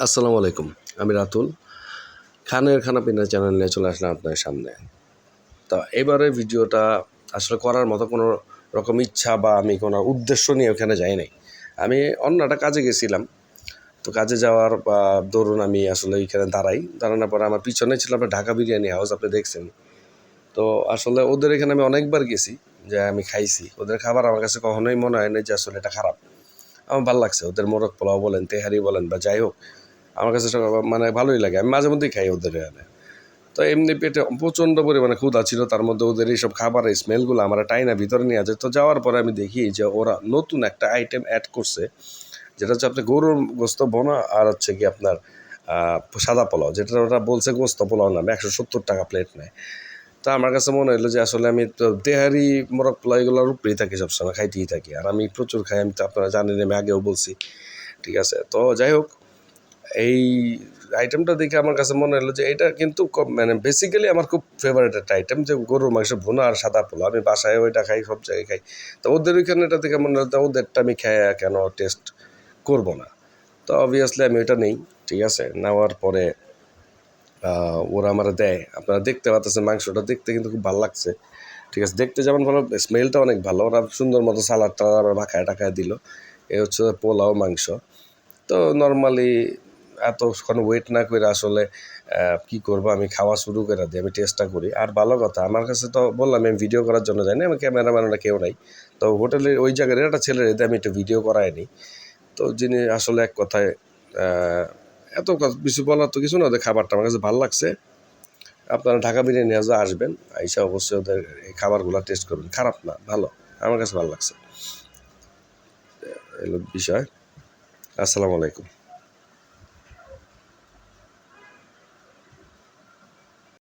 আসসালামু আলাইকুম। আমি রাতুল। খানের খানাপিনা চ্যানেল নিয়ে চলে আসলাম আপনার সামনে। তো এবারে ভিডিওটা আসলে করার মতো কোনো রকম ইচ্ছা বা আমি কোনো উদ্দেশ্য নিয়ে ওখানে যাই নাই। আমি অন্য একটা কাজে গেছিলাম। তো কাজে যাওয়ার দরুন আমি আসলে ওইখানে দাঁড়ানোর পরে আমার পিছনে ছিল আপনার ঢাকা বিরিয়ানি হাউস, আপনি দেখছেন। তো আসলে ওদের এখানে আমি অনেকবার গেছি, যে আমি খাইছি। ওদের খাবার আমার কাছে কখনোই মনে হয় না যে আসলে এটা খারাপ। আমার ভালো লাগছে। ওদের মোরগ পোলাও বলেন, তেহারি বলেন বা যাই হোক, আমার কাছে মানে ভালোই লাগে। আমি মাঝে মধ্যেই খাই ওদের এখানে। তো এমনি পেটে প্রচণ্ড পরিমাণে ক্ষুধা ছিল, তার মধ্যে ওদের এইসব খাবারের স্মেলগুলো আমার টাইনা ভিতরে নিয়ে যায়। তো যাওয়ার পরে আমি দেখি যে ওরা নতুন একটা আইটেম অ্যাড করছে, যেটা হচ্ছে আপনার গরুর গোস্ত বোনা আর হচ্ছে কি আপনার সাদা পোলাও, যেটা ওরা বলছে গোস্ত পোলাও নামে, 170 টাকা প্লেট নেয়। তো আমার কাছে মনে হলো যে আসলে আমি তো তেহারি মোরগ পোলাও এগুলোর উপরেই থাকি, সবসময় খাইতেই থাকি, আর আমি প্রচুর খাই। আমি তো আপনারা জানেন, আমি আগেও বলছি, ঠিক আছে। তো যাই হোক, এই আইটেমটা দেখে আমার কাছে মনে হলো যে এটা কিন্তু মানে বেসিক্যালি আমার খুব ফেভারিট একটা আইটেম, যে গরুর মাংস ভুনা আর সাদা পোলাও। আমি বাসায় ওইটা খাই, সব জায়গায় খাই। তো ওদের ওইখানে এটা দেখে মনে হলো ওদেরটা আমি খেয়ে কেন টেস্ট করব না। তো অবভিয়াসলি আমি ওইটা নেই, ঠিক আছে। নেওয়ার পরে ওরা আমার দেয়, আপনারা দেখতে পাচ্ছেন মাংসটা দেখতে কিন্তু খুব ভালো লাগছে, ঠিক আছে। দেখতে যেমন ভালো, স্মেলটা অনেক ভালো। ওরা সুন্দর মতো সালাডটা আবার মাখায় টাকায় দিল। এ হচ্ছে পোলাও মাংস। তো নর্মালি এতক্ষণ ওয়েট না করে আসলে কী করবো, আমি খাওয়া শুরু করে দিই, আমি টেস্টটা করি। আর ভালো কথা, আমার কাছে তো বললাম আমি ভিডিও করার জন্য যাই না, আমি ক্যামেরাম্যানরা কেউ নাই। তো হোটেলের ওই জায়গার একটা ছেলের এতে আমি একটু ভিডিও করাইনি। তো যিনি আসলে এক কথায় এত কিছু বলার তো কিছু না, ওদের খাবারটা আমার কাছে ভালো লাগছে। আপনারা ঢাকা বিরিয়ানি হাউসে আসবেন, আইসা অবশ্যই ওদের এই খাবারগুলো টেস্ট করবেন। খারাপ না, ভালো, আমার কাছে ভালো লাগছে। এলো বিষয়। আসসালামু আলাইকুম।